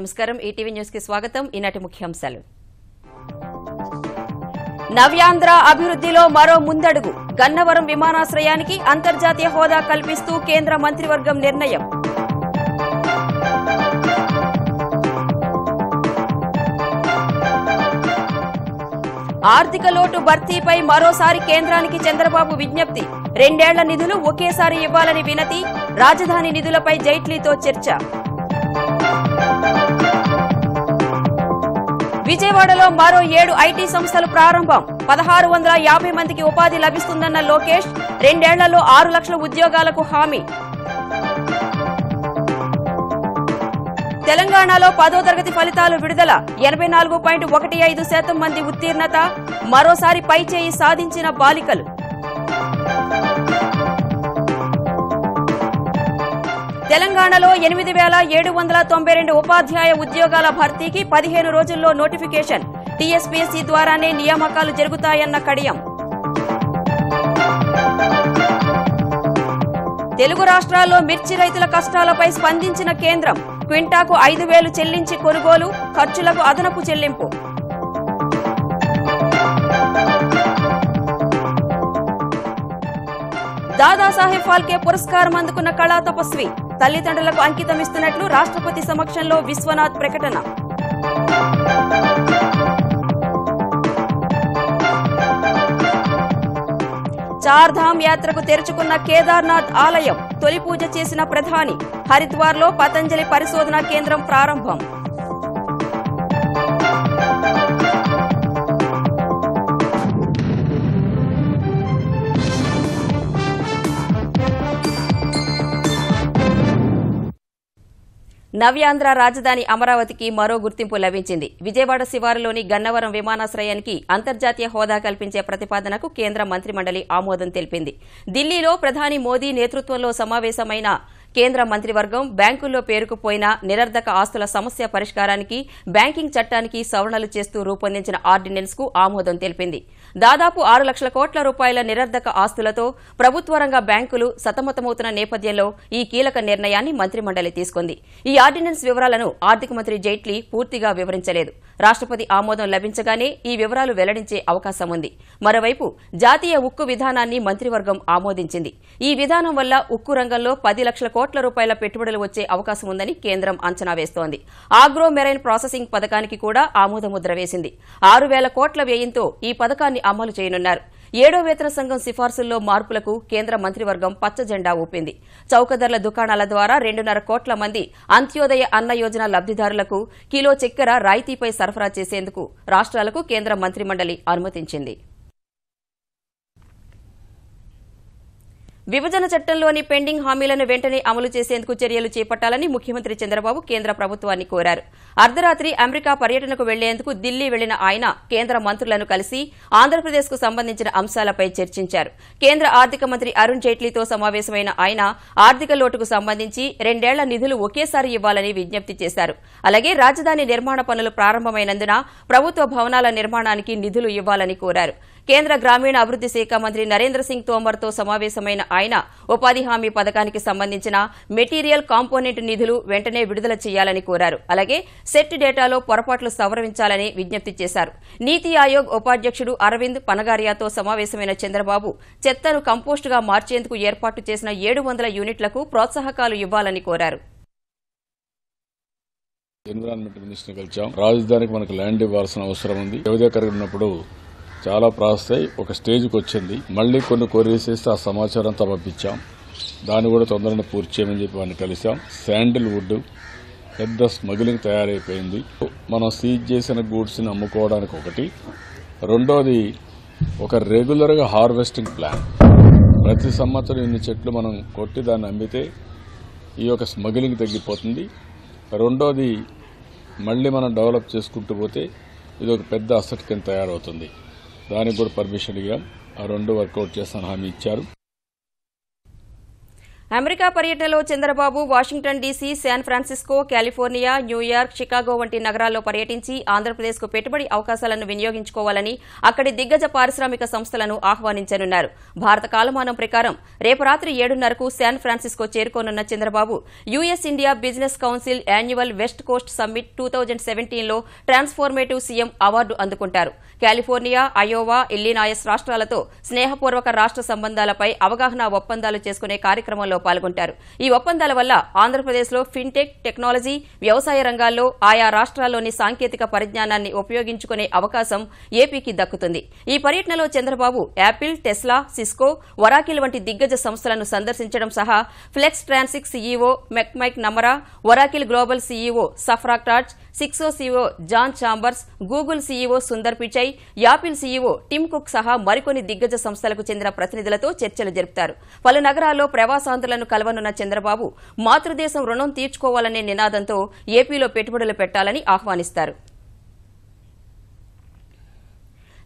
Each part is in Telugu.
నమస్కారం ఈటీవీ న్యూస్ కి స్వాగతం ఈనాటి ముఖ్యాంశాలు నవ్యాంధ్ర అభివృద్ధిలో మరో ముందడుగు గన్నవరం విమానాశ్రయానికి అంతర్జాతీయ హోదా కల్పిస్తూ కేంద్ర మంత్రివర్గం నిర్ణయం ఆర్థిక లోటు భర్తీపై మరోసారి కేంద్రానికి చంద్రబాబు విజ్ఞప్తి 2 ఏళ్ల నిధులు ఒకేసారి ఇవ్వాలని వినతి రాజధాని నిధులపై జైట్లీతో చర్చ విజయవాడలో మరో 7 ఐటీ సంస్థలు ప్రారంభం 1650 మందికి ఉపాధి లభిస్తుందన్న లోకేష్ 2 ఏళ్లలో 6 లక్షల ఉద్యోగాలకు హామీ తెలంగాణలో 10వ తరగతి ఫలితాలు విడుదల 84.15% మంది ఉత్తీర్ణత మరోసారి పైచేయి సాధించిన బాలికలు తెలంగాణలో 8792 ఉపాధ్యాయ ఉద్యోగాల భర్తీకి 15 రోజుల్లో నోటిఫికేషన్ టీఎస్పీఎస్సీ ద్వారానే నియామకాలు జరుగుతాయన్న కడియం తెలుగు రాష్ట్రాల్లో మిర్చి రైతుల కష్టాలపై స్పందించిన కేంద్రం క్వింటాకు 5,000 చెల్లించి కొనుగోలు ఖర్చులకు అదనపు చెల్లింపు దాదాసాహెబ్ ఫాల్కే పురస్కారం అందుకున్న కళా తపస్వి తల్లిదండ్రులకు అంకితమిస్తున్నట్లు రాష్ట్రపతి సమక్షంలో విశ్వనాథ్ ప్రకటన చార్ధామ్ యాత్రకు తెరుచుకున్న కేదార్నాథ్ ఆలయం తొలి పూజ చేసిన ప్రధాని హరిద్వార్లో పతంజలి పరిశోధనా కేంద్రం ప్రారంభం నవ్యాంధ్ర రాజధాని అమరావతికి మరో గుర్తింపు లభించింది విజయవాడ శివారులోని గన్నవరం విమానాశ్రయానికి అంతర్జాతీయ హోదా కల్పించే ప్రతిపాదనకు కేంద్ర మంత్రిమండలి ఆమోదం తెలిపింది ఢిల్లీలో ప్రధాని మోదీ నేతృత్వంలో సమావేశమైన కేంద్ర మంత్రివర్గం బ్యాంకుల్లో పేరుకుపోయిన నిరర్ధక ఆస్తుల సమస్య పరిష్కారానికి బ్యాంకింగ్ చట్టానికి సవరణలు చేస్తూ రూపొందించిన ఆర్డినెన్స్ కు ఆమోదం తెలిపింది దాదాపు 6 లక్షల కోట్ల రూపాయల నిరర్ధక ఆస్తులతో ప్రభుత్వ రంగ బ్యాంకులు సతమతమవుతున్న నేపథ్యంలో ఈ కీలక నిర్ణయాన్ని మంత్రిమండలి తీసుకుంది ఈ ఆర్డినెన్స్ వివరాలను ఆర్థిక మంత్రి జైట్లీ పూర్తిగా వివరించలేదు రాష్ట్రపతి ఆమోదం లభించగానే ఈ వివరాలు వెల్లడించే అవకాశం ఉంది మరోవైపు జాతీయ ఉక్కు విధానాన్ని మంత్రివర్గం ఆమోదించింది ఈ విధానం వల్ల ఉక్కు రంగంలో 10 లక్షల కోట్ల రూపాయల పెట్టుబడులు వచ్చే అవకాశం ఉందని కేంద్రం అంచనా వేస్తోంది ఆగ్రో మెరైన్ ప్రాసెసింగ్ పథకానికి కూడా ఆమోదముద్ర వేసింది 6,000 కోట్ల వ్యయంతో ఈ పథకాన్ని అమలు చేయనున్నారు 7వ వేతన సంఘం సిఫార్సుల్లో మార్పులకు కేంద్ర మంత్రివర్గం పచ్చజెండా ఊపింది చౌకధరల దుకాణాల ద్వారా 2.5 కోట్ల మంది అంత్యోదయ అన్న యోజన లబ్దిదారులకు కిలో చక్కెర రాయితీపై సరఫరా చేసేందుకు రాష్ట్రాలకు కేంద్ర మంత్రిమండలి అనుమతించింది విభజన చట్టంలోని పెండింగ్ హామీలను వెంటనే అమలు చేసేందుకు చర్యలు చేపట్టాలని ముఖ్యమంత్రి చంద్రబాబు కేంద్ర ప్రభుత్వాన్ని కోరారు అర్ధరాత్రి అమెరికా పర్యటనకు వెళ్లేందుకు ఢిల్లీ వెళ్లిన ఆయన కేంద్ర మంత్రులను కలిసి ఆంధ్రప్రదేశ్ కు సంబంధించిన అంశాలపై చర్చించారు కేంద్ర ఆర్థిక మంత్రి అరుణ్ జైట్లీతో సమావేశమైన ఆయన ఆర్థిక లోటుకు సంబంధించి 2 ఏళ్ల నిధులు ఒకేసారి ఇవ్వాలని విజ్ఞప్తి చేశారు అలాగే రాజధాని నిర్మాణ పనులు ప్రారంభమైనందున ప్రభుత్వ భవనాల నిర్మాణానికి నిధులు ఇవ్వాలని కోరారు కేంద్ర గ్రామీణ అభివృద్ది శాఖ మంత్రి నరేంద్ర సింగ్ తోమర్తో సమావేశమైన ఆయన ఉపాధి హామీ పథకానికి సంబంధించిన మెటీరియల్ కాంపోనెంట్ నిధులు వెంటనే విడుదల చేయాలని కోరారు అలాగే సెట్ డేటాలో పొరపాట్లు సవరించాలని విజ్ఞప్తి చేశారు నీతి ఆయోగ్ ఉపాధ్యక్షుడు అరవింద్ పనగారియాతో సమావేశమైన చంద్రబాబు చెత్తను కంపోస్టుగా మార్చేందుకు ఏర్పాటు చేసిన 700 యూనిట్లకు ప్రోత్సాహకాలు ఇవ్వాలని కోరారు ఎన్విరాన్మెంట్ మినిస్టర్ కలిసాం రాజధానికి మనకు ల్యాండ్ ఇవ్వాల్సిన అవసరం ఉంది ఉన్నప్పుడు చాలా ప్రాసెస్ అయి ఒక స్టేజ్కి వచ్చింది మళ్లీ కొన్ని కొరీస్ చేస్తే ఆ సమాచారం పంపించాం దాన్ని కూడా తొందరగా పూర్తి చేయమని చెప్పి వాడిని కలిసాం శాండిల్ వుడ్ పెద్ద స్మగ్లింగ్ తయారైపోయింది మనం సీజ్ చేసిన గూడ్స్ ని అమ్ముకోవడానికి ఒకటి రెండోది ఒక రెగ్యులర్ గా హార్వెస్టింగ్ ప్లాన్ ప్రతి సంవత్సరం ఇన్ని చెట్లు మనం కొట్టి దాన్ని అమ్మితే ఈ యొక్క స్మగ్లింగ్ తగ్గిపోతుంది రెండోది మళ్లీ మనం డెవలప్ చేసుకుంటూ పోతే ఇది ఒక పెద్ద అసెట్ కింద తయారవుతుంది దానికి కూడా పర్మిషన్ ఇవ్వం ఆ 2 వర్కౌట్ చేస్తాను హామీ ఇచ్చారు అమెరికా పర్యటనలో Chandrababu Washington DC, San Francisco, California, New York, Chicago వంటి నగరాల్లో పర్యటించి ఆంధ్రప్రదేశ్కు పెట్టుబడి అవకాశాలను వినియోగించుకోవాలని అక్కడి దిగ్గజ పారిశ్రామిక సంస్థలను ఆహ్వానించనున్నారు. భారత కాలమానం ప్రకారం రేపు రాత్రి 7:30కు శాన్ ఫ్రాన్సిస్కో చేరుకోనున్న Chandrababu US India business council annual west coast summit 2017లో ట్రాన్స్ఫార్మేటివ్ సీఎం అవార్డు అందుకుంటారు. కాలిఫోర్నియా, అయోవా, ఇల్లినాయస్ రాష్ట్రాలతో స్నేహపూర్వక రాష్ట్ర సంబంధాలపై అవగాహన ఒప్పందాలు చేసుకునే కార్యక్రమంలో పాల్గొంటారు. ఈ ఒప్పందాల వల్ల ఆంధ్రప్రదేశ్లో ఫిన్టెక్, టెక్నాలజీ, వ్యవసాయ రంగాల్లో ఆయా రాష్ట్రాల్లోని సాంకేతిక పరిజ్ఞానాన్ని ఉపయోగించుకునే అవకాశం ఏపీకి దక్కుతుంది. ఈ పర్యటనలో Chandrababu Apple, Tesla, Cisco, Oracle వంటి దిగ్గజ సంస్థలను సందర్శించడం సహా ఫ్లెక్స్ ట్రాన్సిక్ సీఈఓ మెక్మైక్ నమరా, ఒరాకిల్ గ్లోబల్ సీఈఓ సఫ్రాక్ టాజ్, Cisco CEO John Chambers, Google CEO Sundar Pichai, Apple CEO Tim Cook సహా మరికొన్ని దిగ్గజ సంస్థలకు చెందిన ప్రతినిధులతో చర్చలు జరుపుతారు. పలు నగరాల్లో ప్రవాసాంధ్రులను కలవనున్న చంద్రబాబు మాతృదేశం రుణం తీర్చుకోవాలనే నినాదంతో ఏపీలో పెట్టుబడులు పెట్టాలని ఆహ్వానిస్తారు.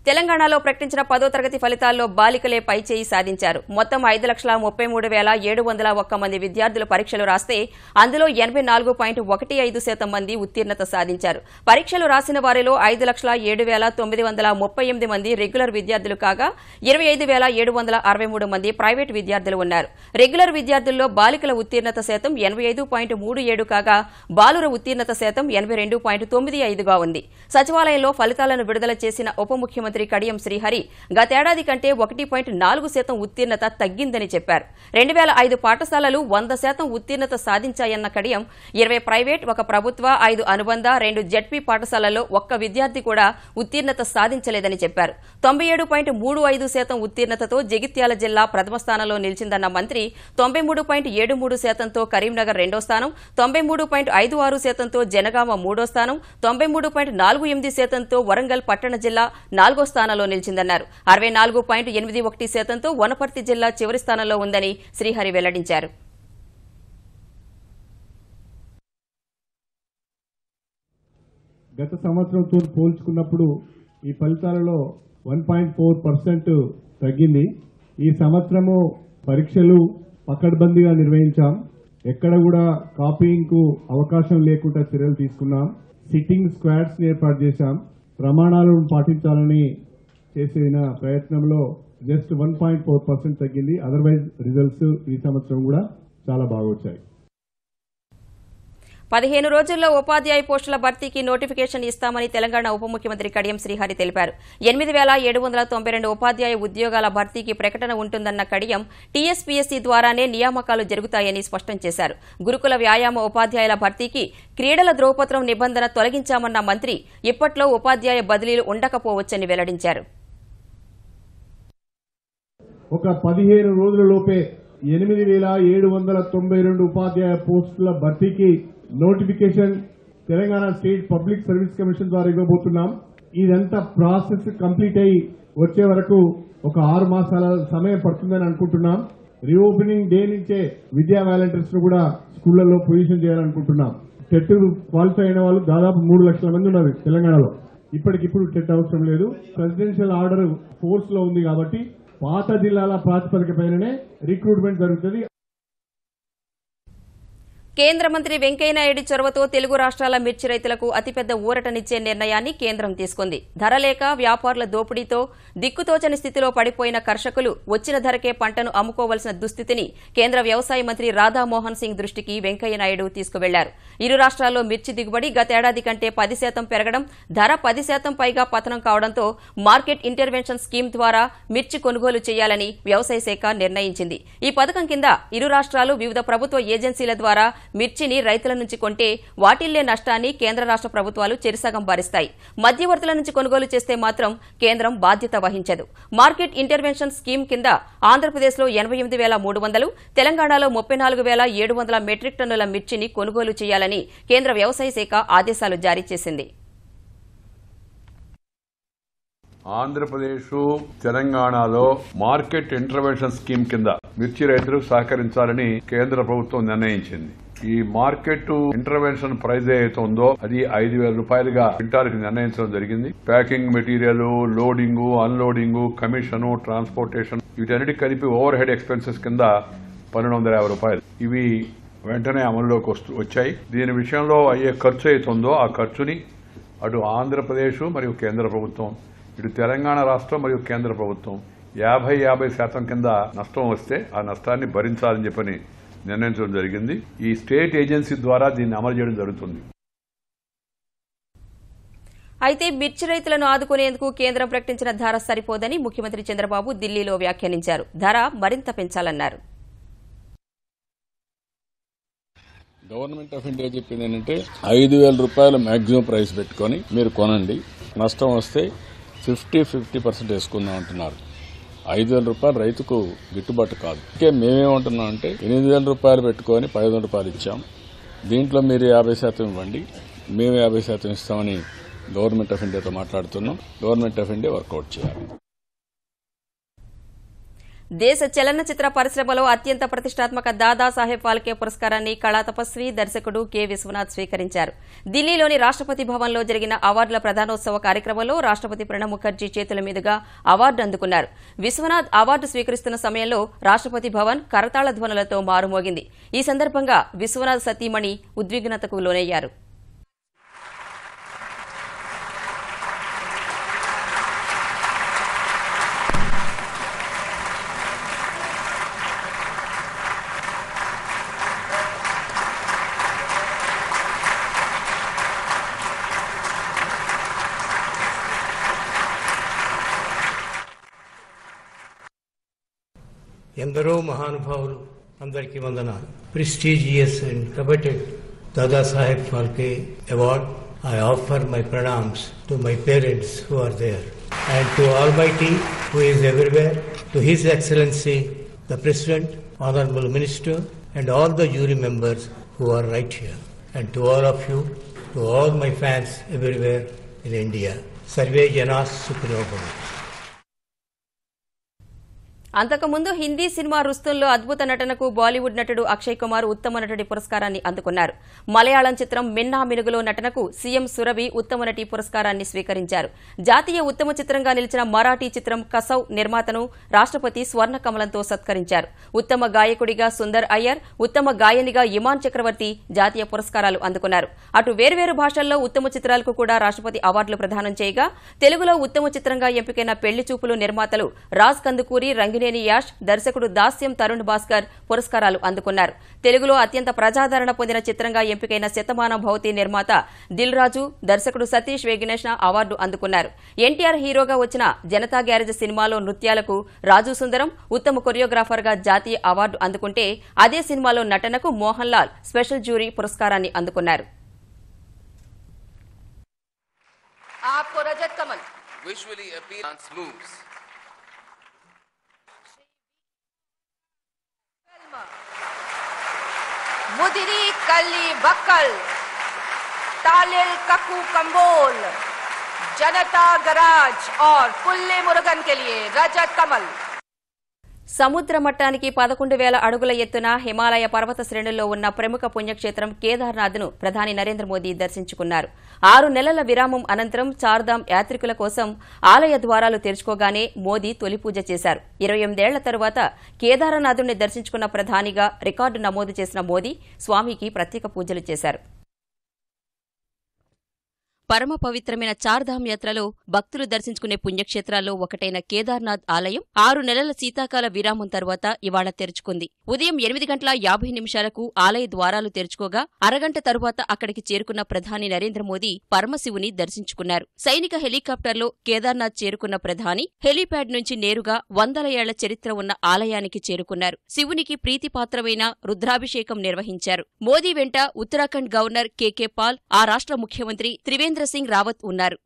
తెలంగాణలో ప్రకటించిన 10వ తరగతి ఫలితాల్లో బాలికలే పైచేయి సాధించారు. మొత్తం 5,33,701 మంది విద్యార్థులు పరీక్షలు రాస్తే అందులో 84.15% మంది ఉత్తీర్ణత సాధించారు. పరీక్షలు రాసిన వారిలో 5,07,938 మంది రెగ్యులర్ విద్యార్థులు కాగా 25,763 మంది ప్రైవేటు విద్యార్థులు ఉన్నారు. రెగ్యులర్ విద్యార్థుల్లో బాలికల ఉత్తీర్ణత శాతం 85.37 కాగా బాలుర ఉత్తీర్ణత శాతం 82.95గా ఉంది. సచివాలయంలో ఫలితాలను విడుదల చేసిన ఉప ముఖ్యమంత్రి కడియం శ్రీహరి గతేడాది కంటే 1.4% ఉత్తీర్ణత తగ్గిందని చెప్పారు. 2005 పాఠశాలలు 100% ఉత్తీర్ణత సాధించాయన్న కడియం 20 ప్రైవేట్, 1 ప్రభుత్వ, 5 అనుబంధ, 2 జెడ్పీ పాఠశాలల్లో ఒక్క విద్యార్థి కూడా ఉత్తీర్ణత సాధించలేదని చెప్పారు. 97.35% ఉత్తీర్ణతతో జగిత్యాల జిల్లా ప్రథమ స్థానంలో నిలిచిందన్న మంత్రి 93.73%తో కరీంనగర్ రెండో స్థానం, 93.56%తో జనగామ మూడో స్థానం, 93.48%తో వరంగల్ పట్టణ జిల్లా నాలుగో స్థానంలో నిలిచిందన్నారు. 64.81%తో వనపర్తి జిల్లా చివరి స్థానంలో ఉందని శ్రీహరి వెల్లడించారు. గత సంవత్సరంతో పోల్చుకున్నప్పుడు ఈ ఫలితాలలో 1.4% తగ్గింది. ఈ సంవత్సరము పరీక్షలు పకడ్బందీగా నిర్వహించాం. ఎక్కడ కూడా కాపీయింగ్ కు అవకాశం లేకుండా చర్యలు తీసుకున్నాం. సిట్టింగ్ స్క్వాడ్స్ ఏర్పాటు చేశాం. ప్రమాణాలను పాటించాలని చేసిన ప్రయత్నంలో జస్ట్ 1.4% తగ్గింది. అదర్వైజ్ రిజల్ట్స్ ఈ సంవత్సరం కూడా చాలా బాగా వచ్చాయి. 15 రోజుల్లో ఉపాధ్యాయ పోస్టుల భర్తీకి నోటిఫికేషన్ ఇస్తామని తెలంగాణ ఉప ముఖ్యమంత్రి కడియం శ్రీహరి తెలిపారు. 8,792 ఉపాధ్యాయ ఉద్యోగాల భర్తీకి ప్రకటన ఉంటుందన్న కడియం టీఎస్పీఎస్సీ ద్వారానే నియామకాలు జరుగుతాయని స్పష్టం చేశారు. గురుకుల వ్యాయామ ఉపాధ్యాయుల భర్తీకి క్రీడల ధ్రువపత్రం నిబంధన తొలగించామన్న మంత్రి ఇప్పట్లో ఉపాధ్యాయ బదిలీలు ఉండకపోవచ్చని వెల్లడించారు. ఒక 15 రోజులలోపే 8,792 ఉపాధ్యాయ పోస్టుల భర్తీకి notification Telangana state public service commission ద్వారా ఇవ్వబోతున్నాం. ఇదంతా ప్రాసెస్ కంప్లీట్ అయ్యి వచ్చే వరకు ఒక 6 మాసాల సమయం పడుతుందని అనుకుంటున్నాం. రీఓపెనింగ్ డే నుంచే విద్యా వాలంటీర్స్ ను కూడా స్కూళ్లలో పొజిషన్ చేయాలనుకుంటున్నాం. టెట్ క్వాలిఫై అయిన వాళ్ళు దాదాపు 3 లక్షల మంది ఉన్నారు తెలంగాణలో. ఇప్పటికిప్పుడు టెట్ అవసరం లేదు. ప్రెసిడెన్షియల్ ఆర్డర్ ఫోర్స్ లో ఉంది కాబట్టి పాత జిల్లాల ప్రాతిపదికపైననే రిక్రూట్మెంట్ జరుగుతుంది. కేంద్ర మంత్రి వెంకయ్యనాయుడు చొరవతో తెలుగు రాష్ట్రాల మిర్చి రైతులకు అతిపెద్ద ఊరటనిచ్చే నిర్ణయాన్ని కేంద్రం తీసుకుంది. ధర లేక వ్యాపారుల దోపిడీతో దిక్కుతోచని స్థితిలో పడిపోయిన కర్షకులు వచ్చిన ధరకే పంటను అమ్ముకోవాల్సిన దుస్థితిని కేంద్ర వ్యవసాయ మంత్రి రాధామోహన్ సింగ్ దృష్టికి వెంకయ్యనాయుడు తీసుకువెళ్లారు. ఇరు రాష్ట్రాల్లో మిర్చి దిగుబడి గతేడాది కంటే 10% పెరగడం, ధర 10% పైగా పతనం కావడంతో మార్కెట్ ఇంటర్వెన్షన్ స్కీమ్ ద్వారా మిర్చి కొనుగోలు చేయాలని వ్యవసాయ శాఖ నిర్ణయించింది. ఈ పథకం కింద ఇరు రాష్ట్రాలు వివిధ ప్రభుత్వ ఏజెన్సీల ద్వారా మిర్చిని రైతుల నుంచి కొంటే వాటిల్లే నష్టాన్ని కేంద్ర రాష్ట్ర ప్రభుత్వాలు చెరిసగం భరిస్తాయి. మధ్యవర్తుల నుంచి కొనుగోలు చేస్తే మాత్రం కేంద్రం బాధ్యత వహించదు. మార్కెట్ ఇంటర్వెన్షన్ స్కీమ్ కింద ఆంధ్రప్రదేశ్లో 88,300, తెలంగాణలో 34,700 మెట్రిక్ టన్నుల మిర్చిని కొనుగోలు చేయాలని కేంద్ర వ్యవసాయ శాఖ ఆదేశాలు జారీ చేసింది. ఆంధ్రప్రదేశ్, తెలంగాణలో మార్కెట్ ఇంటర్వెన్షన్ స్కీమ్ కింద మిర్చి రైతులకు సహకరించాలని కేంద్ర ప్రభుత్వం నిర్ణయించింది. ఈ మార్కెట్ ఇంటర్వెన్షన్ ప్రైజ్ ఏదైతే ఉందో అది 5,000 రూపాయలుగా క్వింటాల్కి నిర్ణయించడం జరిగింది. Packing material, loading, unloading, commission, transportation వీటన్నిటి కలిపి ఓవర్ హెడ్ ఎక్స్పెన్సెస్ కింద 1,250 రూపాయలు. ఇవి వెంటనే అమలులోకి వచ్చాయి. దీని విషయంలో అయ్యే ఖర్చు అవుతుందో ఆ ఖర్చుని అటు ఆంధ్రప్రదేశ్ మరియు కేంద్ర ప్రభుత్వం, ఇటు తెలంగాణ రాష్ట్రం మరియు కేంద్ర ప్రభుత్వం 50% కింద నష్టం వస్తే ఆ నష్టాన్ని భరించాలని చెప్పని నిర్ణయించడం జరిగింది. ఈ స్టేట్ ఏజెన్సీ ద్వారా దీన్ని అమలు చేయడం జరుగుతుంది. అయితే మిర్చి రైతులను ఆదుకునేందుకు కేంద్రం ప్రకటించిన ధర సరిపోదని ముఖ్యమంత్రి చంద్రబాబు ఢిల్లీలో వ్యాఖ్యానించారు. ధర మరింత పెంచాలన్నారు. గవర్నమెంట్ ఆఫ్ ఇండియా చెప్పింది ఏంటంటే 5,000 రూపాయల మాక్సిమం ప్రైస్ పెట్టుకుని మీరు కొనండి, నష్టం వస్తే 50% వేసుకుందాం అంటున్నారు. 5,000 రూపాయలు రైతుకు గిట్టుబాటు కాదు. ఇంకే మేమేమంటున్నాం అంటే 8,000 రూపాయలు పెట్టుకొని 500 రూపాయలు ఇచ్చాం, దీంట్లో మీరు 50% ఇవ్వండి, మేము 50% ఇస్తామని గవర్నమెంట్ ఆఫ్ ఇండియాతో మాట్లాడుతున్నాం. గవర్నమెంట్ ఆఫ్ ఇండియా వర్కౌట్ చేయాలి. దేశ చలనచిత్ర పరిశ్రమలో అత్యంత ప్రతిష్టాత్మక దాదాసాహెబ్ ఫాల్కే పురస్కారాన్ని కళా తపస్వి దర్శకుడు కె విశ్వనాథ్ స్వీకరించారు. ఢిల్లీలోని రాష్ట్రపతి భవన్లో జరిగిన అవార్డుల ప్రదానోత్సవ కార్యక్రమంలో రాష్ట్రపతి ప్రణబ్ ముఖర్జీ చేతుల మీదుగా అవార్డు అందుకున్నారు. విశ్వనాథ్ అవార్డు స్వీకరిస్తున్న సమయంలో రాష్ట్రపతి భవన్ కరతాళ ధ్వనులతో మారుమోగింది. ఈ సందర్భంగా విశ్వనాథ్ సతీమణి ఉద్విగ్నతకు లోనయ్యారు. ఎందరో మహానుభావులు అందరికీ వందనాలు. Prestigious and coveted Dadasaheb Phalke award I offer my pranams to my parents who are there and to Almighty who is everywhere, to His Excellency the President, Honorable Minister and all the jury members who are right here, and to all of you, to all my fans everywhere in India. Sarve Janas Sukhino Bhavantu. అంతకుముందు హిందీ సినిమా రుస్తుంలో అద్భుత నటనకు బాలీవుడ్ నటుడు అక్షయ్ కుమార్ ఉత్తమ నటుడి పురస్కారాన్ని అందుకున్నారు. మలయాళం చిత్రం మిన్నా మినుగులో నటనకు సీఎం సురభి ఉత్తమ నటి పురస్కారాన్ని స్వీకరించారు. జాతీయ ఉత్తమ చిత్రంగా నిలిచిన మరాఠీ చిత్రం కసౌ నిర్మాతను రాష్ట్రపతి స్వర్ణ కమలంతో సత్కరించారు. ఉత్తమ గాయకుడిగా సుందర్ అయ్యర్, ఉత్తమ గాయనిగా ఇమాన్ చక్రవర్తి జాతీయ పురస్కారాలు అందుకున్నారు. అటు వేర్వేరు భాషల్లో ఉత్తమ చిత్రాలకు కూడా రాష్ట్రపతి అవార్డులు ప్రదానం చేయగా తెలుగులో ఉత్తమ చిత్రంగా ఎంపికైన పెళ్లి చూపులు నిర్మాతలు రాజ్ కందుకూరి, రంగినేని యాష్, దర్శకుడు దాస్యం తరుణ్ భాస్కర్ పురస్కారాలు అందుకున్నారు. తెలుగులో అత్యంత ప్రజాదరణ పొందిన చిత్రంగా ఎంపికైన శతమానం భవతి నిర్మాత దిల్ రాజు, దర్శకుడు సతీష్ వేగినేష్ అవార్డు అందుకున్నారు. ఎన్టీఆర్ హీరోగా వచ్చిన జనతా గ్యారేజ్ సినిమాలో నృత్యాలకు రాజు సుందరం ఉత్తమ కొరియోగ్రాఫర్ గా జాతీయ అవార్డు అందుకుంటే అదే సినిమాలో నటనకు మోహన్ లాల్ స్పెషల్ జ్యూరీ పురస్కారాన్ని అందుకున్నారు. मुदिरी कल्ली बक्कल, तालिल कक्कू कंबोल, जनता गराज और पुल्ले मुरुगन के लिए रजत कमल. సముద్ర మట్టానికి 11,000 అడుగుల ఎత్తున హిమాలయ పర్వత శ్రేణుల్లో ఉన్న ప్రముఖ పుణ్యక్షేత్రం కేదార్నాథ్ను ప్రధాని నరేంద్ర మోదీ దర్శించుకున్నారు. 6 నెలల విరామం అనంతరం చార్ధామ్ యాత్రికుల కోసం ఆలయ ద్వారాలు తెరుచుకోగానే మోదీ తొలి పూజ చేశారు. 28 ఏళ్ల తరువాత కేదారనాథుని దర్శించుకున్న ప్రధానిగా రికార్డు నమోదు చేసిన మోదీ స్వామికి ప్రత్యేక పూజలు చేశారు. పరమ పవిత్రమైన చార్ధామ్ యాత్రలో భక్తులు దర్శించుకునే పుణ్యక్షేత్రాల్లో ఒకటైన కేదార్నాథ్ ఆలయం 6 నెలల శీతాకాల విరామం తర్వాత ఇవాళ తెరుచుకుంది. ఉదయం 8:50 ఆలయ ద్వారాలు తెరుచుకోగా అరగంట తరువాత అక్కడికి చేరుకున్న ప్రధాని నరేంద్ర మోదీ పరమశివుని దర్శించుకున్నారు. సైనిక హెలికాప్టర్లో కేదార్నాథ్ చేరుకున్న ప్రధాని హెలీప్యాడ్ నుంచి నేరుగా 100 ఏళ్ల చరిత్ర ఉన్న ఆలయానికి చేరుకున్నారు. శివునికి ప్రీతిపాత్రమైన రుద్రాభిషేకం నిర్వహించారు. మోదీ వెంట ఉత్తరాఖండ్ గవర్నర్ కేకే పాల్, ఆ రాష్ట్ర ముఖ్యమంత్రి త్రివేంద్ర సింగ్ రావత్ ఉన్నారు.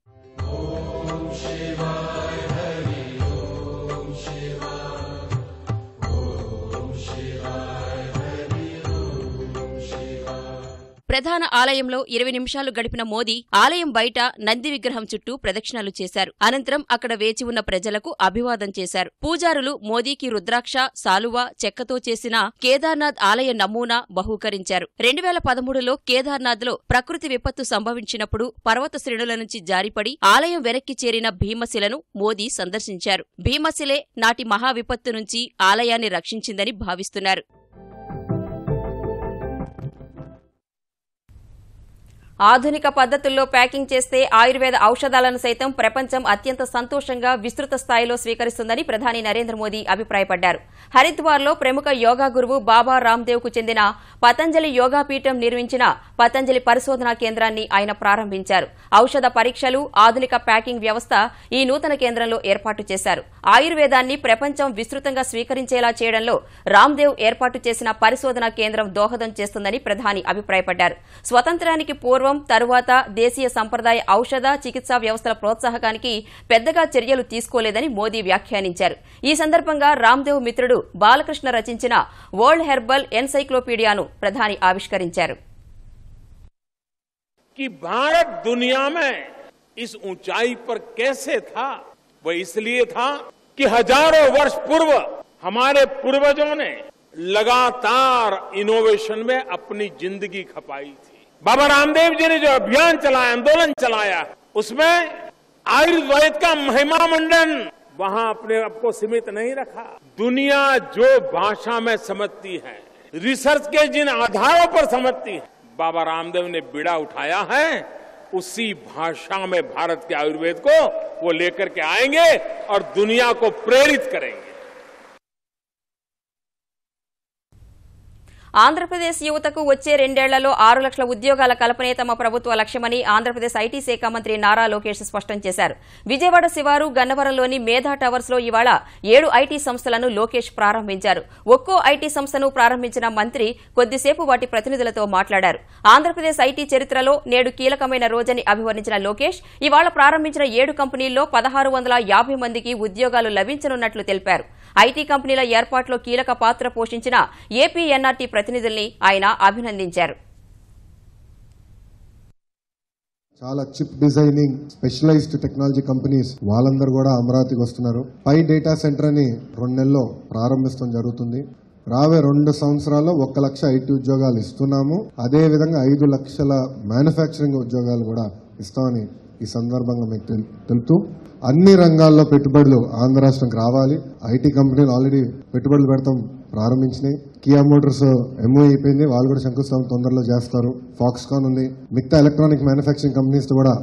ప్రధాన ఆలయంలో 20 నిమిషాలు గడిపిన మోదీ ఆలయం బయట నంది విగ్రహం చుట్టూ ప్రదక్షిణలు చేశారు. అనంతరం అక్కడ వేచి ఉన్న ప్రజలకు అభివాదం చేశారు. పూజారులు మోదీకి రుద్రాక్ష, సాలువా, చెక్కతో చేసిన కేదార్నాథ్ ఆలయ నమూనా బహూకరించారు. 2013లో కేదార్నాథ్లో ప్రకృతి విపత్తు సంభవించినప్పుడు పర్వత శ్రేణుల నుంచి జారిపడి ఆలయం వెనక్కి చేరిన భీమశిలను మోదీ సందర్శించారు. భీమశిలే నాటి మహా విపత్తు నుంచి ఆలయాన్ని రక్షించిందని భావిస్తున్నారు. ఆధునిక పద్ధతుల్లో ప్యాకింగ్ చేస్తే ఆయుర్వేద ఔషధాలను సైతం ప్రపంచం అత్యంత సంతోషంగా విస్తృత స్థాయిలో స్వీకరిస్తుందని ప్రధాని నరేంద్ర మోదీ అభిప్రాయపడ్డారు. హరిద్వార్లో ప్రముఖ యోగా గురువు బాబా రామ్దేవ్ కు చెందిన పతంజలి యోగా పీఠం నిర్మించిన పతంజలి పరిశోధనా కేంద్రాన్ని ఆయన ప్రారంభించారు. ఔషధ పరీక్షలు, ఆధునిక ప్యాకింగ్ వ్యవస్థ ఈ నూతన కేంద్రంలో ఏర్పాటు చేశారు. ఆయుర్వేదాన్ని ప్రపంచం విస్తృతంగా స్వీకరించేలా చేయడంలో రామ్దేవ్ ఏర్పాటు చేసిన పరిశోధనా కేంద్రం దోహదం చేస్తుందని ప్రధాని అభిప్రాయపడ్డారు. స్వతంత్రానికి పూర్వం, తరువాత దేశీయ సంప్రదాయ ఔషధ, చికిత్సా వ్యవస్థల ప్రోత్సాహకానికి పెద్దగా చర్యలు తీసుకోలేదని మోదీ వ్యాఖ్యానించారు. ఈ సందర్భంగా రామ్దేవ్ మిత్రుడు బాలకృష్ణ రచించిన వరల్డ్ హెర్బల్ ఎన్సైక్లోపీడియాను ప్రధాని ఆవిష్కరించారు. कि भारत दुनिया में इस ऊंचाई पर कैसे था, वो इसलिए था कि हजारों वर्ष पूर्व हमारे पूर्वजों ने लगातार इनोवेशन में अपनी जिंदगी खपाई थी. बाबा रामदेव जी ने जो अभियान चलाया, आंदोलन चलाया, उसमें आयुर्वेद का महिमा मंडन वहां अपने आप को सीमित नहीं रखा. दुनिया जो भाषा में समझती है, रिसर्च के जिन आधारों पर समझती है, बाबा रामदेव ने बीड़ा उठाया है, उसी भाषा में भारत के आयुर्वेद को वो लेकर के आएंगे और दुनिया को प्रेरित करेंगे. ఆంధ్రప్రదేశ్ యువతకు వచ్చే 2 ఏళ్లలో 6 లక్షల ఉద్యోగాల కల్పనే తమ ప్రభుత్వ లక్ష్యమని ఆంధ్రప్రదేశ్ ఐటీ శాఖ మంత్రి నారా లోకేష్ స్పష్టం చేశారు. విజయవాడ శివారు గన్నవరంలోని మేధా టవర్స్ లో ఇవాళ 7 ఐటీ సంస్థలను లోకేష్ ప్రారంభించారు. ఒక్కో ఐటీ సంస్థను ప్రారంభించిన మంత్రి కొద్దిసేపు వాటి ప్రతినిధులతో మాట్లాడారు. ఆంధ్రప్రదేశ్ ఐటీ చరిత్రలో నేడు కీలకమైన రోజని అభివర్ణించిన లోకేష్ ఇవాళ ప్రారంభించిన 7 కంపెనీల్లో 1650 మందికి ఉద్యోగాలు లభించనున్నట్లు తెలిపారు. ఐటీ కంపెనీల ఏర్పాటులో కీలక పాత్ర పోషించిన ఏపీ ఎన్ఆర్టీ ప్రతినిధుల్ని ఆయన అభినందించారు. చాలా chip designing, specialised technology companies వాళ్ళందరూ కూడా అమరావతికి వస్తున్నారు. పై డేటా సెంటర్ అని 2 నెలల్లో ప్రారంభించడం జరుగుతుంది. రాబోయే 2 సంవత్సరాల్లో 1 లక్ష ఐటీ ఉద్యోగాలు ఇస్తున్నాము. అదే విధంగా 5 లక్షల మ్యానుఫ్యాక్చరింగ్ ఉద్యోగాలు కూడా ఇస్తామని ఈ సందర్భంగా మీకు తెలుపుతూ, అన్ని రంగాల్లో పెట్టుబడులు ఆంధ్ర రాష్ట్రంకి రావాలి. ఐటీ కంపెనీలు ఆల్రెడీ పెట్టుబడులు పెడతాం ప్రారంభించినాయి. కియా మోటార్స్ ఎంఓ అయిపోయింది, వాళ్ళు కూడా శంకుస్థాపన తొందరలో చేస్తారు. ఫాక్స్కాన్ ఉంది. మిగతా ఎలక్ట్రానిక్ మ్యానుఫ్యాక్చరింగ్ కంపెనీస్ కూడా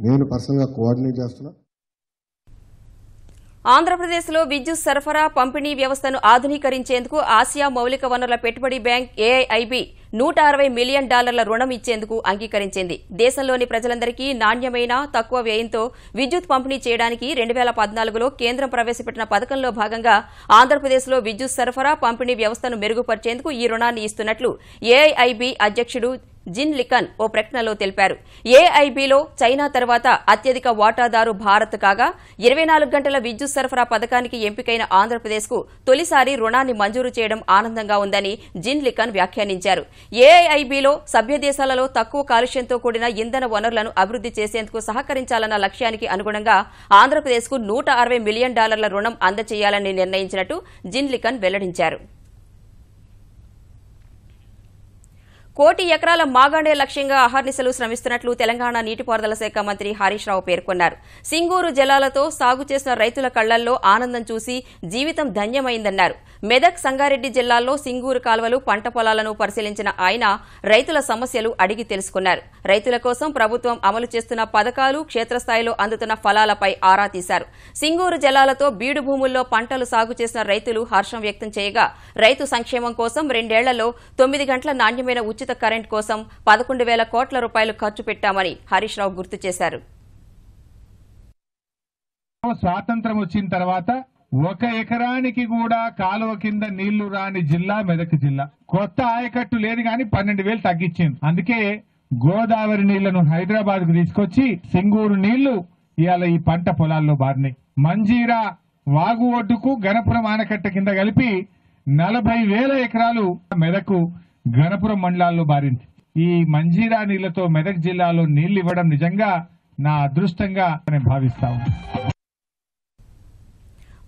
నేను పర్సనల్ గా కోఆర్డినేట్ చేస్తున్నా. ఆంధ్రప్రదేశ్లో విద్యుత్ సరఫరా, పంపిణీ వ్యవస్థను ఆధునీకరించేందుకు ఆసియా మౌలిక వనరుల పెట్టుబడి బ్యాంక్ ఏఐఐబి $160 మిలియన్ రుణం ఇచ్చేందుకు అంగీకరించింది. దేశంలోని ప్రజలందరికీ నాణ్యమైన, తక్కువ వ్యయంతో విద్యుత్ పంపిణీ చేయడానికి 2014లో కేంద్రం ప్రవేశపెట్టిన పథకంలో భాగంగా ఆంధ్రప్రదేశ్లో విద్యుత్ సరఫరా, పంపిణీ వ్యవస్థను మెరుగుపరిచేందుకు ఈ రుణాన్ని ఇస్తున్నట్లు ఏఐఐబి అధ్యక్షుడు జిన్ లికన్ ఓ ప్రకటనలో తెలిపారు. ఏఐబిలో చైనా తర్వాత అత్యధిక వాటాదారు భారత్ కాగా 24 గంటల విద్యుత్ సరఫరా పథకానికి ఎంపికైన ఆంధ్రప్రదేశ్కు తొలిసారి రుణాన్ని మంజూరు చేయడం ఆనందంగా ఉందని జిన్ లికన్ వ్యాఖ్యానించారు. ఏఐబిలో సభ్య దేశాలలో తక్కువ కాలుష్యంతో కూడిన ఇంధన వనరులను అభివృద్ది చేసేందుకు సహకరించాలన్న లక్ష్యానికి అనుగుణంగా ఆంధ్రప్రదేశ్కు $160 మిలియన్ రుణం అందజేయాలని నిర్ణయించినట్టు జిన్ లికన్ వెల్లడించారు. 1 కోటి ఎకరాల మాగాణే లక్ష్యంగా అహర్నిశలు శ్రమిస్తున్నట్లు తెలంగాణ నీటిపారుదల శాఖ మంత్రి హరీష్ రావు పేర్కొన్నారు. సింగూరు జలాలతో సాగు చేసిన రైతుల కళ్లల్లో ఆనందం చూసి జీవితం ధన్యమైందన్నారు. మెదక్, సంగారెడ్డి జిల్లాల్లో సింగూరు కాల్వలు, పంట పొలాలను పరిశీలించిన ఆయన రైతుల సమస్యలు అడిగి తెలుసుకున్నారు. రైతుల కోసం ప్రభుత్వం అమలు చేస్తున్న పథకాలు, క్షేత్రస్థాయిలో అందుతున్న ఫలాలపై ఆరా తీశారు. సింగూరు జలాలతో బీడు భూముల్లో పంటలు సాగు చేసిన రైతులు హర్షం వ్యక్తం చేయగా, రైతు సంక్షేమం కోసం 2 ఏళ్లలో 9 గంటల నాణ్యమైన ఉచిత కరెంట్ కోసం 11,000 కోట్ల రూపాయలు ఖర్చు పెట్టామని హరీష్ రావు గుర్తు చేశారు. స్వాతంత్రం వచ్చిన తర్వాత 1 ఎకరానికి కూడా కాలువ కింద నీళ్లు రాని జిల్లా మెదక్ జిల్లా. కొత్త ఆయకట్టు లేదు గాని 12,000 తగ్గించింది. అందుకే గోదావరి నీళ్లను హైదరాబాద్ కు తీసుకొచ్చి సింగూరు నీళ్లు ఇవాళ ఈ పంట పొలాల్లో బారినాయి. మంజీరా వాగు ఒడ్డుకు గణపురం ఆనకట్ట కింద కలిపి 40,000 ఎకరాలు మెదకు, గణపురం మండలాల్లో బారింది. ఈ మంజీరా నీళ్లతో మెదక్ జిల్లాలో నీళ్లు ఇవ్వడం నిజంగా నా అదృష్టంగా నేను భావిస్తా ఉన్నాను.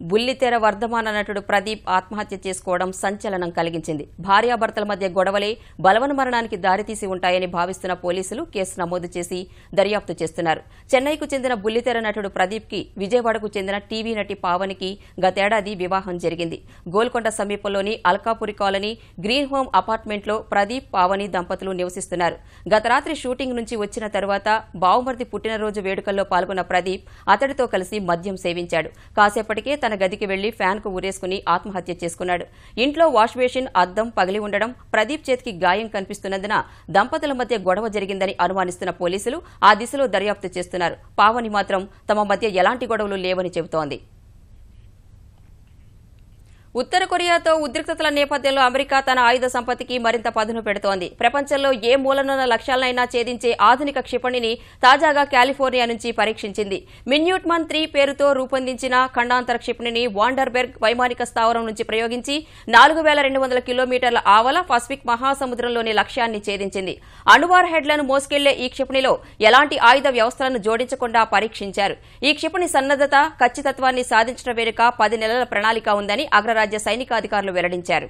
బుల్లితెర వర్ధమాన నటుడు ప్రదీప్ ఆత్మహత్య చేసుకోవడం సంచలనం కలిగించింది. భార్యాభర్తల మధ్య గొడవలే బలవన్మరణానికి దారితీసి ఉంటాయని భావిస్తున్న పోలీసులు కేసు నమోదు చేసి దర్యాప్తు చేస్తున్నారు. చెన్నైకు చెందిన బుల్లితెర నటుడు ప్రదీప్ కి విజయవాడకు చెందిన టీవీ నటి పావనికి గతేడాది వివాహం జరిగింది. గోల్కొండ సమీపంలోని అల్కాపురి కాలనీ గ్రీన్ హోమ్ అపార్ట్మెంట్లో ప్రదీప్ పావని దంపతులు నివసిస్తున్నారు. గత రాత్రి షూటింగ్ నుంచి వచ్చిన తరువాత బావుమర్ది పుట్టినరోజు వేడుకల్లో పాల్గొన్న ప్రదీప్ అతడితో కలిసి మద్యం సేవించాడు. కాసేపటికే తన గదికి వెళ్లి ఫ్యాన్ కు ఊరేసుకుని ఆత్మహత్య చేసుకున్నాడు. ఇంట్లో వాష్ బేసిన్ అద్దం పగిలి ఉండడం, ప్రదీప్ చేతికి గాయం కనిపిస్తున్నందున దంపతుల మధ్య గొడవ జరిగిందని అనుమానిస్తున్న పోలీసులు ఆ దిశలో దర్యాప్తు చేస్తున్నారు. పావని మాత్రం తమ మధ్య ఎలాంటి గొడవలు లేవని చెబుతోంది. ఉత్తర కొరియాతో ఉద్రిక్తతల నేపథ్యంలో అమెరికా తన ఆయుధ సంపత్తికి మరింత పదును పెడుతోంది. ప్రపంచంలో ఏ మూలనున్న లక్ష్యాలనైనా ఛేదించే ఆధునిక క్షిపణిని తాజాగా కాలిఫోర్నియా నుంచి పరీక్షించింది. మిన్యూట్మన్ 3 పేరుతో రూపొందించిన ఖండాంతర క్షిపణిని వాండర్బెర్గ్ వైమానిక స్థావరం నుంచి ప్రయోగించి 4200 కిలోమీటర్ల ఆవల పసిఫిక్ మహాసముద్రంలోని లక్ష్యాన్ని ఛేదించింది. అణువార్ హెడ్లను మోసుకెళ్లే ఈ క్షిపణిలో ఎలాంటి ఆయుధ వ్యవస్థలను జోడించకుండా పరీక్షించారు. ఈ క్షిపణి సన్నద్దత, ఖచ్చితత్వాన్ని సాధించడం వెనుక 10 నెలల ప్రణాళిక ఉందని అగ్రరాజ్య సైనికాధికారులు వెల్లడించారు.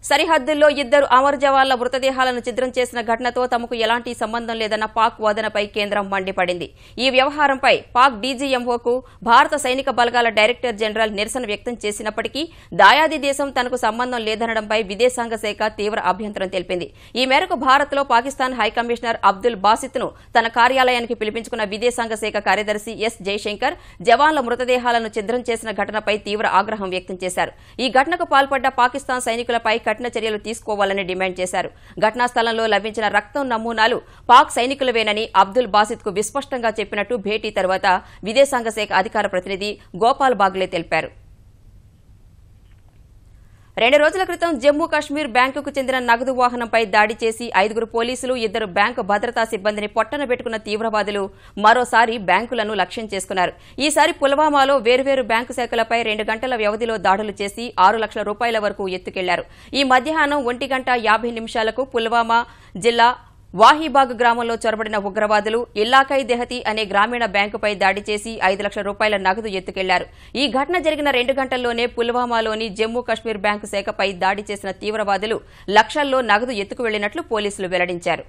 సరిహద్దుల్లో 2 అమర జవాన్ల మృతదేహాలను ఛిద్రం చేసిన ఘటనతో తమకు ఎలాంటి సంబంధం లేదన్న పాక్ వాదనపై కేంద్రం మండిపడింది. ఈ వ్యవహారంపై పాక్ డీజీఎంఓకు భారత సైనిక బలగాల డైరెక్టర్ జనరల్ నిరసన వ్యక్తం చేసినప్పటికీ దాయాది దేశం తనకు సంబంధం లేదనడంపై విదేశాంగ శాఖ తీవ్ర అభ్యంతరం తెలిపింది. ఈ మేరకు భారత్లో పాకిస్తాన్ హైకమిషనర్ అబ్దుల్ బాసిత్ ను తన కార్యాలయానికి పిలిపించుకున్న విదేశాంగ శాఖ కార్యదర్శి ఎస్ జైశంకర్ జవాన్ల మృతదేహాలను ఛిద్రం చేసిన ఘటనపై తీవ్ర ఆగ్రహం వ్యక్తం చేశారు. ఈ ఘటనకు పాల్పడ్డ పాకిస్తాన్ సైనికులపై కఠిన చర్యలు తీసుకోవాలని డిమాండ్ చేశారు. ఘటనా స్థలంలో లభించిన రక్తం నమూనాలు పాక్ సైనికులవేనని అబ్దుల్ బాసిత్ కు విస్పష్టంగా చెప్పినట్టు భేటీ తర్వాత విదేశాంగ శాఖ అధికార ప్రతినిధి గోపాల్ బాగ్లే తెలిపారు. 2 రోజుల క్రితం జమ్మూ కాశ్మీర్ బ్యాంకుకు చెందిన నగదు వాహనంపై దాడి చేసి 5 పోలీసులు 2 బ్యాంకు భద్రతా సిబ్బందిని పొట్టన పెట్టుకున్న తీవ్రవాదులు మరోసారి బ్యాంకులను లక్ష్యం చేసుకున్నారు. ఈసారి పుల్వామాలో వేర్వేరు బ్యాంకు శాఖలపై 2 గంటల వ్యవధిలో దాడులు చేసి 6 లక్షల రూపాయల వరకు ఎత్తుకెళ్లారు. ఈ మధ్యాహ్నం 1:50 పుల్వామా జిల్లా వాహీబాగ్ గ్రామంలో చొరబడిన ఉగ్రవాదులు ఇల్లాకై దెహతి అనే గ్రామీణ బ్యాంకుపై దాడి చేసి 5 లక్షల రూపాయల నగదు ఎత్తుకెళ్లారు. ఈ ఘటన జరిగిన 2 గంటల్లోనే పుల్వామాలోని జమ్మూ కాశ్మీర్ బ్యాంకు శాఖపై దాడి చేసిన తీవ్రవాదులు లక్షల్లో నగదు ఎత్తుకు వెళ్లినట్లు పోలీసులు వెల్లడించారు.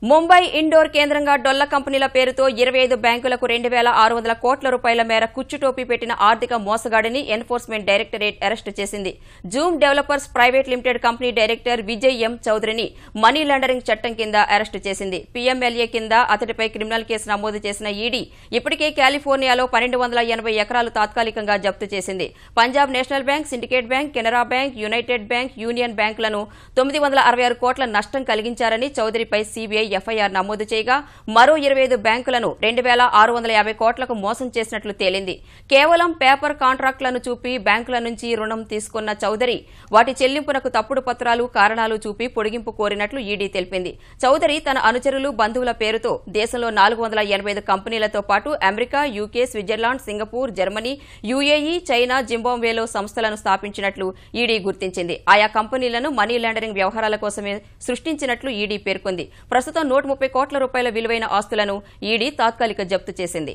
ముంబై ఇండోర్ కేంద్రంగా డొల్ల కంపెనీల పేరుతో 25 బ్యాంకులకు 2,600 కోట్ల రూపాయల మేర కుచ్చుటోపీ పెట్టిన ఆర్థిక మోసగాడిని ఎన్ఫోర్స్మెంట్ డైరెక్టరేట్ అరెస్టు చేసింది. Zoom developers private limited company director Vijay M చౌదరిని మనీ లాండరింగ్ చట్టం కింద అరెస్టు చేసింది. పీఎంఎల్ఏ కింద అతడిపై క్రిమినల్ కేసు నమోదు చేసిన ఈడీ ఇప్పటికే కాలిఫోర్నియాలో 1280 ఎకరాలు తాత్కాలికంగా జప్తు చేసింది. Punjab national bank, syndicate bank, Canara bank, United bank, union బ్యాంకులను 966 కోట్ల నష్టం కలిగించారని చౌదరిపై సీబీఐ ఎఫ్ఐఆర్ నమోదు చేయగా మరో 25 బ్యాంకులను 2,650 కోట్లకు మోసం చేసినట్లు తేలింది. కేవలం పేపర్ కాంట్రాక్టులను చూపి బ్యాంకుల నుంచి రుణం తీసుకున్న చౌదరి వాటి చెల్లింపునకు తప్పుడు పత్రాలు, కారణాలు చూపి పొడిగింపు కోరినట్లు ఈడీ తెలిపింది. చౌదరి తన అనుచరులు, బంధువుల పేరుతో దేశంలో 485 కంపెనీలతో పాటు America, UK, Switzerland, Singapore, Germany, UAE, China, జింబాబ్వేలో సంస్థలను స్థాపించినట్లు ఈడీ గుర్తించింది. ఆయా కంపెనీలను మనీ లాండరింగ్ వ్యవహారాల కోసమే సృష్టించినట్లు ఈడీ పేర్కొంది. ప్రస్తుతం 130 కోట్ల రూపాయల విలువైన ఆస్తులను ఈడీ తాత్కాలిక జప్తు చేసింది.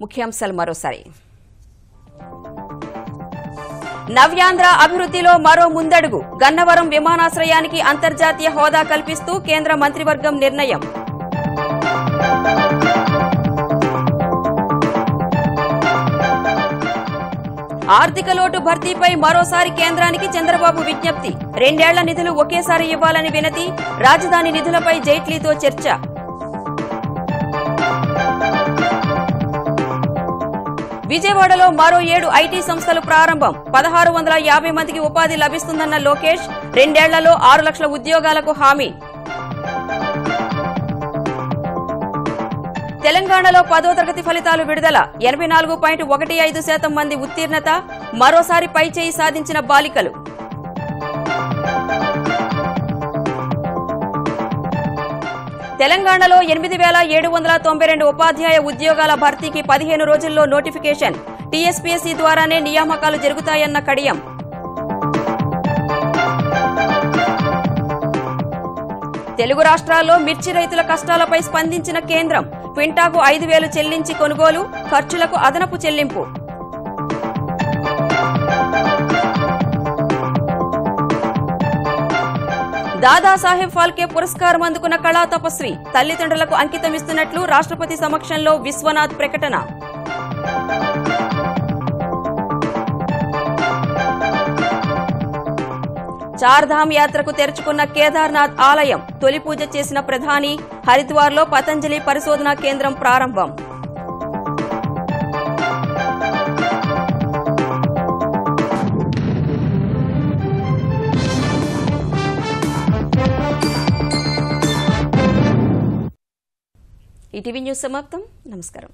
ముఖ్యాంశాలు మరోసారి. నవ్యాంధ్ర అభివృద్ధిలో మరో ముందడుగు, గన్నవరం విమానాశ్రయానికి అంతర్జాతీయ హోదా కల్పిస్తూ కేంద్ర మంత్రివర్గం నిర్ణయం. ఆర్థిక లోటు భర్తీపై మరోసారి కేంద్రానికి చంద్రబాబు విజ్ఞప్తి, 2 ఏళ్ల నిధులు ఒకేసారి ఇవ్వాలని వినతి, రాజధాని నిధులపై జైట్లీతో చర్చ. విజయవాడలో మరో 7 ఐటీ సంస్థలు ప్రారంభం, 1650 మందికి ఉపాధి లభిస్తుందన్న లోకేష్, 2 ఏళ్లలో 6 లక్షల ఉద్యోగాలకు హామీ. తెలంగాణలో 10వ తరగతి ఫలితాలు విడుదల, 84.15% మంది ఉత్తీర్ణత, మరోసారి పైచేయి సాధించిన బాలికలు. తెలంగాణలో 8,792 ఉపాధ్యాయ ఉద్యోగాల భర్తీకి 15 రోజుల్లో నోటిఫికేషన్, టీఎస్పీఎస్సీ ద్వారానే నియామకాలు జరుగుతాయన్న కడియం. తెలుగు రాష్ట్రాల్లో మిర్చి రైతుల కష్టాలపై స్పందించిన కేంద్రం క్వింటాకు 5,000 చెల్లించి కొనుగోలు, ఖర్చులకు అదనపు చెల్లింపు. దాదాసాహెబ్ ఫాల్కే పురస్కారం అందుకున్న కళా తపస్వి తల్లిదండ్రులకు అంకితమిస్తున్నట్లు రాష్ట్రపతి సమక్షంలో విశ్వనాథ్ ప్రకటన. చార్ధామ్ యాత్రకు తెరుచుకున్న కేదార్నాథ్ ఆలయం తొలి పూజ చేసిన ప్రధాని. హరిద్వార్లో పతంజలి పరిశోధనా కేంద్రం ప్రారంభం. ఈటీవీ న్యూస్ సమాప్తం. నమస్కారం.